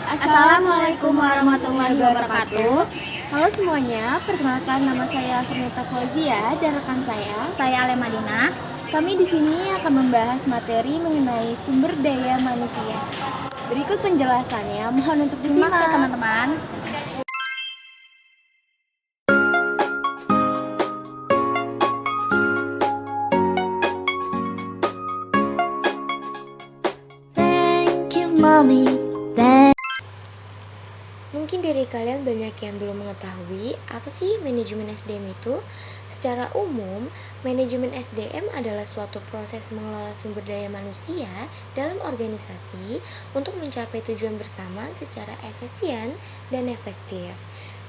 Assalamualaikum warahmatullahi wabarakatuh. Halo semuanya, perkenalkan nama saya Fernita Fauzia dan rekan Saya Ale Madinah. Kami di sini akan membahas materi mengenai sumber daya manusia. Berikut penjelasannya, mohon untuk Simak disimak. ya teman-teman. Thank you, Mommy. Mungkin dari kalian banyak yang belum mengetahui apa sih manajemen SDM itu. Secara umum, manajemen SDM adalah suatu proses mengelola sumber daya manusia dalam organisasi untuk mencapai tujuan bersama secara efisien dan efektif.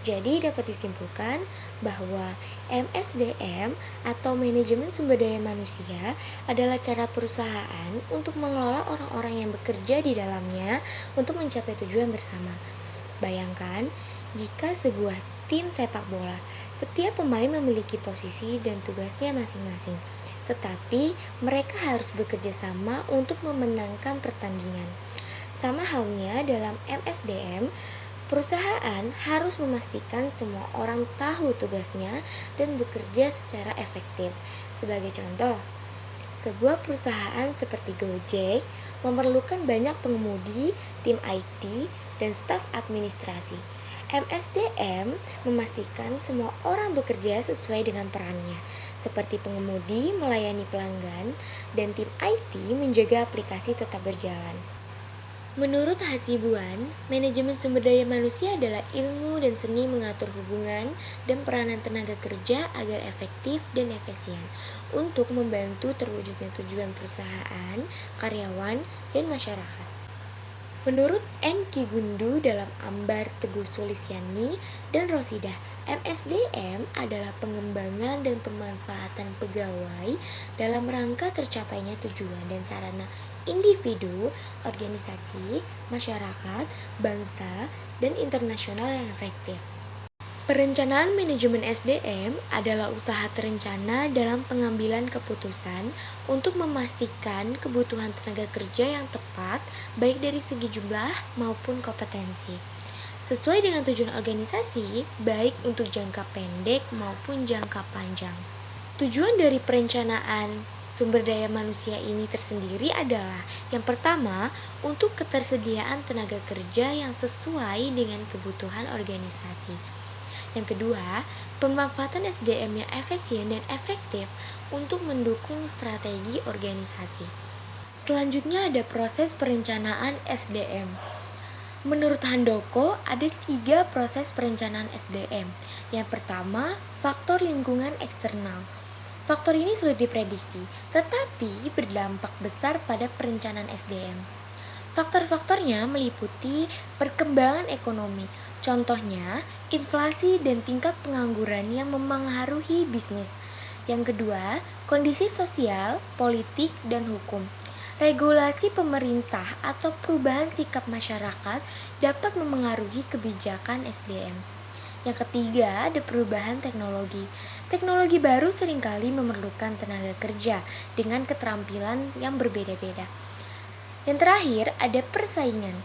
Jadi dapat disimpulkan bahwa MSDM atau manajemen sumber daya manusia adalah cara perusahaan untuk mengelola orang-orang yang bekerja di dalamnya untuk mencapai tujuan bersama. Bayangkan jika sebuah tim sepak bola, setiap pemain memiliki posisi dan tugasnya masing-masing, tetapi mereka harus bekerja sama untuk memenangkan pertandingan. Sama halnya dalam MSDM, perusahaan harus memastikan semua orang tahu tugasnya dan bekerja secara efektif. Sebagai contoh, sebuah perusahaan seperti Gojek memerlukan banyak pengemudi, tim IT, dan staf administrasi. MSDM memastikan semua orang bekerja sesuai dengan perannya, seperti pengemudi melayani pelanggan dan tim IT menjaga aplikasi tetap berjalan. Menurut Hasibuan, manajemen sumber daya manusia adalah ilmu dan seni mengatur hubungan dan peranan tenaga kerja agar efektif dan efisien untuk membantu terwujudnya tujuan perusahaan, karyawan, dan masyarakat. Menurut Enki Gundu dalam Ambar Teguh Sulistyani dan Rosidah, MSDM adalah pengembangan dan pemanfaatan pegawai dalam rangka tercapainya tujuan dan sarana individu, organisasi, masyarakat, bangsa, dan internasional yang efektif. Perencanaan manajemen SDM adalah usaha terencana dalam pengambilan keputusan untuk memastikan kebutuhan tenaga kerja yang tepat baik dari segi jumlah maupun kompetensi, sesuai dengan tujuan organisasi baik untuk jangka pendek maupun jangka panjang. Tujuan dari perencanaan sumber daya manusia ini tersendiri adalah yang pertama, untuk ketersediaan tenaga kerja yang sesuai dengan kebutuhan organisasi. Yang kedua, pemanfaatan SDM yang efisien dan efektif untuk mendukung strategi organisasi. Selanjutnya ada proses perencanaan SDM. Menurut Handoko, ada 3 proses perencanaan SDM. Yang pertama, faktor lingkungan eksternal. Faktor ini sulit diprediksi, tetapi berdampak besar pada perencanaan SDM. Faktor-faktornya meliputi perkembangan ekonomi, contohnya inflasi dan tingkat pengangguran yang memengaruhi bisnis. Yang kedua, kondisi sosial, politik, dan hukum. Regulasi pemerintah atau perubahan sikap masyarakat dapat memengaruhi kebijakan SDM. Yang ketiga, ada perubahan teknologi. Teknologi baru seringkali memerlukan tenaga kerja dengan keterampilan yang berbeda-beda. Yang terakhir, ada persaingan.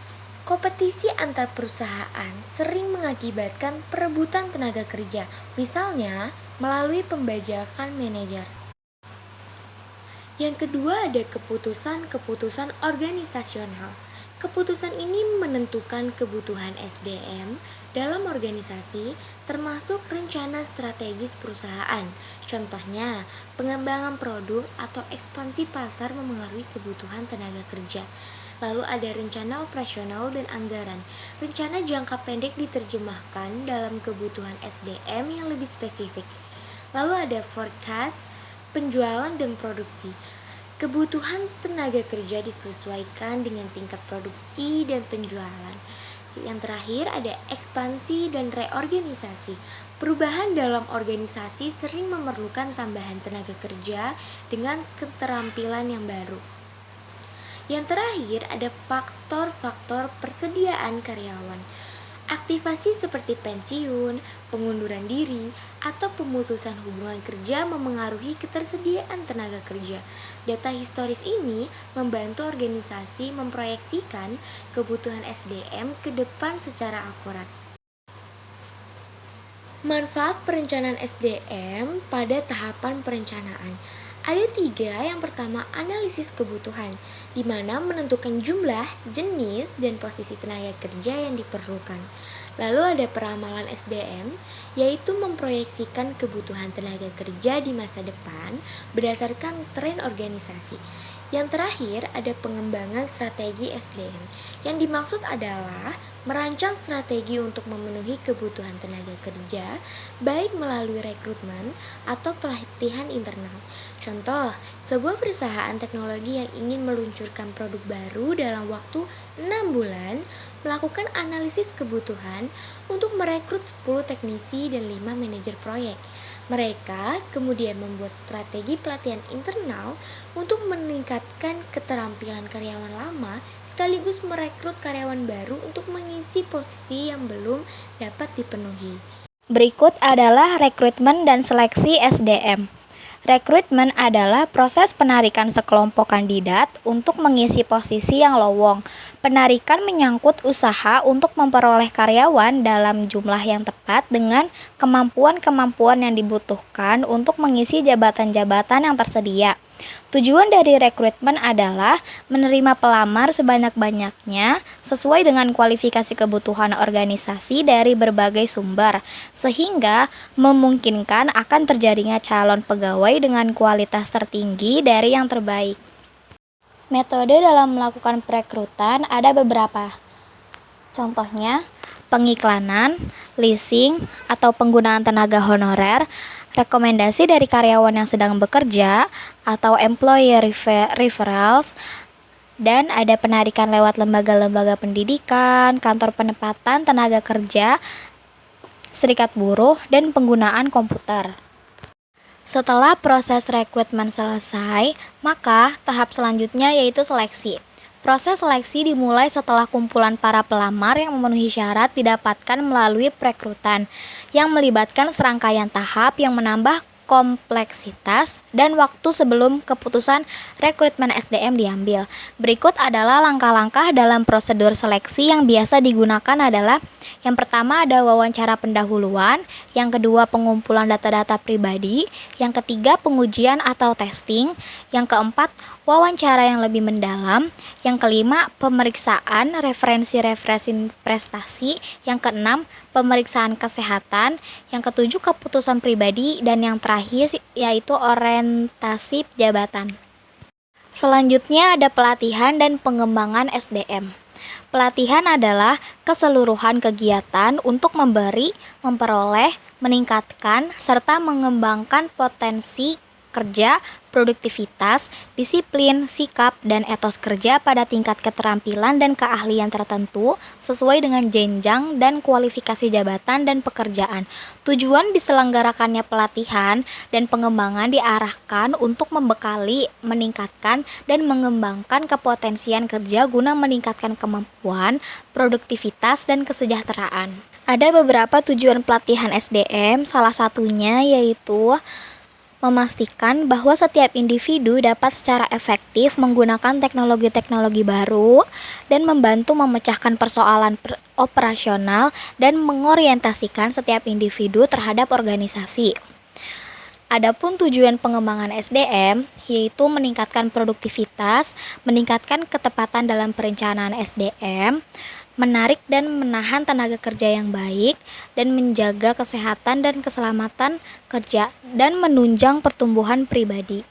Kompetisi antar perusahaan sering mengakibatkan perebutan tenaga kerja, misalnya melalui pembajakan manajer. Yang kedua, ada keputusan-keputusan organisasional. Keputusan ini menentukan kebutuhan SDM dalam organisasi, termasuk rencana strategis perusahaan. Contohnya, pengembangan produk atau ekspansi pasar memengaruhi kebutuhan tenaga kerja. Lalu ada rencana operasional dan anggaran. Rencana jangka pendek diterjemahkan dalam kebutuhan SDM yang lebih spesifik. Lalu ada forecast, penjualan dan produksi. Kebutuhan tenaga kerja disesuaikan dengan tingkat produksi dan penjualan. Yang terakhir ada ekspansi dan reorganisasi. Perubahan dalam organisasi sering memerlukan tambahan tenaga kerja dengan keterampilan yang baru. Yang terakhir ada faktor-faktor persediaan karyawan. Aktivasi seperti pensiun, pengunduran diri, atau pemutusan hubungan kerja memengaruhi ketersediaan tenaga kerja. Data historis ini membantu organisasi memproyeksikan kebutuhan SDM ke depan secara akurat. Manfaat perencanaan SDM pada tahapan perencanaan. Ada 3. Yang pertama, analisis kebutuhan, di mana menentukan jumlah, jenis, dan posisi tenaga kerja yang diperlukan. Lalu ada peramalan SDM, yaitu memproyeksikan kebutuhan tenaga kerja di masa depan berdasarkan tren organisasi. Yang terakhir, ada pengembangan strategi SDM. Yang dimaksud adalah merancang strategi untuk memenuhi kebutuhan tenaga kerja, baik melalui rekrutmen atau pelatihan internal. Contoh, sebuah perusahaan teknologi yang ingin meluncurkan produk baru dalam waktu 6 bulan, melakukan analisis kebutuhan untuk merekrut 10 teknisi dan 5 manajer proyek. Mereka kemudian membuat strategi pelatihan internal untuk meningkatkan keterampilan karyawan lama sekaligus merekrut karyawan baru untuk mengisi posisi yang belum dapat dipenuhi. Berikut adalah rekrutmen dan seleksi SDM. Rekrutmen adalah proses penarikan sekelompok kandidat untuk mengisi posisi yang lowong. Penarikan menyangkut usaha untuk memperoleh karyawan dalam jumlah yang tepat dengan kemampuan-kemampuan yang dibutuhkan untuk mengisi jabatan-jabatan yang tersedia. Tujuan dari rekrutmen adalah menerima pelamar sebanyak-banyaknya sesuai dengan kualifikasi kebutuhan organisasi dari berbagai sumber, sehingga memungkinkan akan terjadinya calon pegawai dengan kualitas tertinggi dari yang terbaik. Metode dalam melakukan perekrutan ada beberapa. Contohnya, pengiklanan, leasing, atau penggunaan tenaga honorer, rekomendasi dari karyawan yang sedang bekerja, atau employee referrals, dan ada penarikan lewat lembaga-lembaga pendidikan, kantor penempatan tenaga kerja, serikat buruh, dan penggunaan komputer. Setelah proses rekrutmen selesai, maka tahap selanjutnya yaitu seleksi. Proses seleksi dimulai setelah kumpulan para pelamar yang memenuhi syarat didapatkan melalui perekrutan, yang melibatkan serangkaian tahap yang menambah kompleksitas dan waktu sebelum keputusan rekrutmen SDM diambil. Berikut adalah langkah-langkah dalam prosedur seleksi yang biasa digunakan adalah: yang pertama ada wawancara pendahuluan, yang kedua pengumpulan data-data pribadi, yang ketiga pengujian atau testing, yang keempat wawancara yang lebih mendalam, yang kelima pemeriksaan referensi prestasi, yang keenam pemeriksaan kesehatan, yang ketujuh keputusan pribadi, dan yang terakhir yaitu orientasi jabatan. Selanjutnya ada pelatihan dan pengembangan SDM. Pelatihan adalah keseluruhan kegiatan untuk memberi, memperoleh, meningkatkan, serta mengembangkan potensi kerja, produktivitas, disiplin, sikap, dan etos kerja pada tingkat keterampilan dan keahlian tertentu sesuai dengan jenjang dan kualifikasi jabatan dan pekerjaan. Tujuan diselenggarakannya pelatihan dan pengembangan diarahkan untuk membekali, meningkatkan, dan mengembangkan kepotensian kerja guna meningkatkan kemampuan, produktivitas, dan kesejahteraan. Ada beberapa tujuan pelatihan SDM, salah satunya yaitu memastikan bahwa setiap individu dapat secara efektif menggunakan teknologi-teknologi baru dan membantu memecahkan persoalan operasional dan mengorientasikan setiap individu terhadap organisasi. Adapun tujuan pengembangan SDM yaitu meningkatkan produktivitas, meningkatkan ketepatan dalam perencanaan SDM, menarik dan menahan tenaga kerja yang baik, dan menjaga kesehatan dan keselamatan kerja, dan menunjang pertumbuhan pribadi.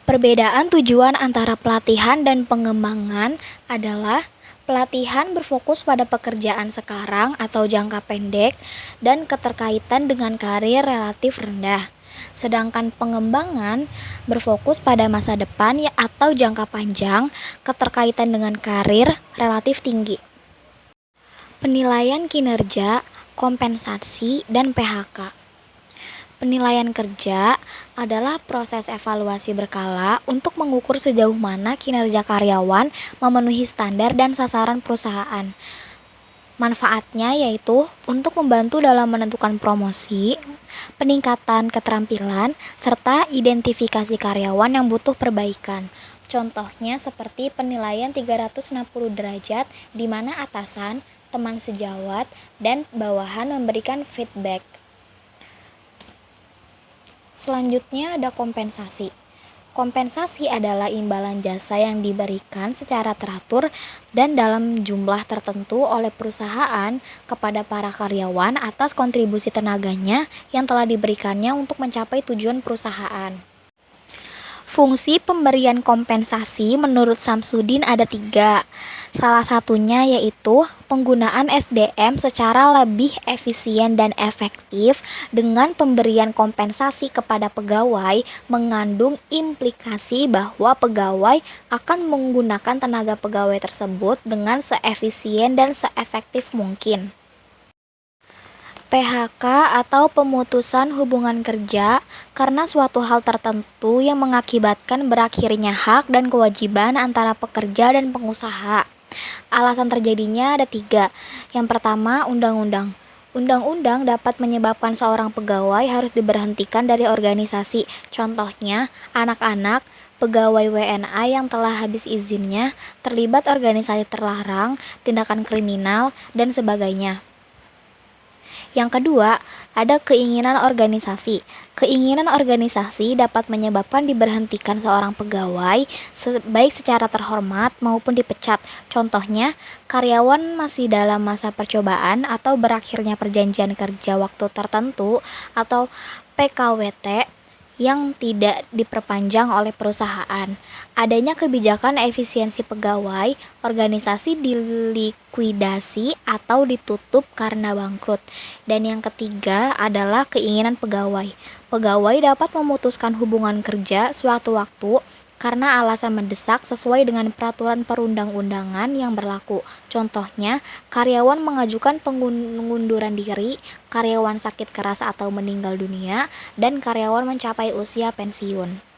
Perbedaan tujuan antara pelatihan dan pengembangan adalah: pelatihan berfokus pada pekerjaan sekarang atau jangka pendek dan keterkaitan dengan karir relatif rendah. Sedangkan pengembangan berfokus pada masa depan atau jangka panjang, keterkaitan dengan karir relatif tinggi. Penilaian kinerja, kompensasi, dan PHK. Penilaian kerja adalah proses evaluasi berkala untuk mengukur sejauh mana kinerja karyawan memenuhi standar dan sasaran perusahaan. Manfaatnya yaitu untuk membantu dalam menentukan promosi, peningkatan keterampilan, serta identifikasi karyawan yang butuh perbaikan. Contohnya seperti penilaian 360 derajat di mana atasan, teman sejawat, dan bawahan memberikan feedback. Selanjutnya ada kompensasi. Kompensasi adalah imbalan jasa yang diberikan secara teratur dan dalam jumlah tertentu oleh perusahaan kepada para karyawan atas kontribusi tenaganya yang telah diberikannya untuk mencapai tujuan perusahaan. Fungsi pemberian kompensasi menurut Samsudin ada 3. Salah satunya yaitu penggunaan SDM secara lebih efisien dan efektif dengan pemberian kompensasi kepada pegawai mengandung implikasi bahwa pegawai akan menggunakan tenaga pegawai tersebut dengan seefisien dan seefektif mungkin. PHK atau pemutusan hubungan kerja karena suatu hal tertentu yang mengakibatkan berakhirnya hak dan kewajiban antara pekerja dan pengusaha. Alasan terjadinya ada 3. Yang pertama, undang-undang. Undang-undang dapat menyebabkan seorang pegawai harus diberhentikan dari organisasi. Contohnya, anak-anak, pegawai WNA yang telah habis izinnya, terlibat organisasi terlarang, tindakan kriminal, dan sebagainya. Yang kedua, ada keinginan organisasi. Keinginan organisasi dapat menyebabkan diberhentikan seorang pegawai, baik secara terhormat maupun dipecat. Contohnya, karyawan masih dalam masa percobaan atau berakhirnya perjanjian kerja waktu tertentu atau PKWT yang tidak diperpanjang oleh perusahaan. Adanya kebijakan efisiensi pegawai, organisasi dilikuidasi atau ditutup karena bangkrut. Dan yang ketiga adalah keinginan pegawai. Pegawai dapat memutuskan hubungan kerja suatu waktu karena alasan mendesak sesuai dengan peraturan perundang-undangan yang berlaku. Contohnya, karyawan mengajukan pengunduran diri, karyawan sakit keras atau meninggal dunia, dan karyawan mencapai usia pensiun.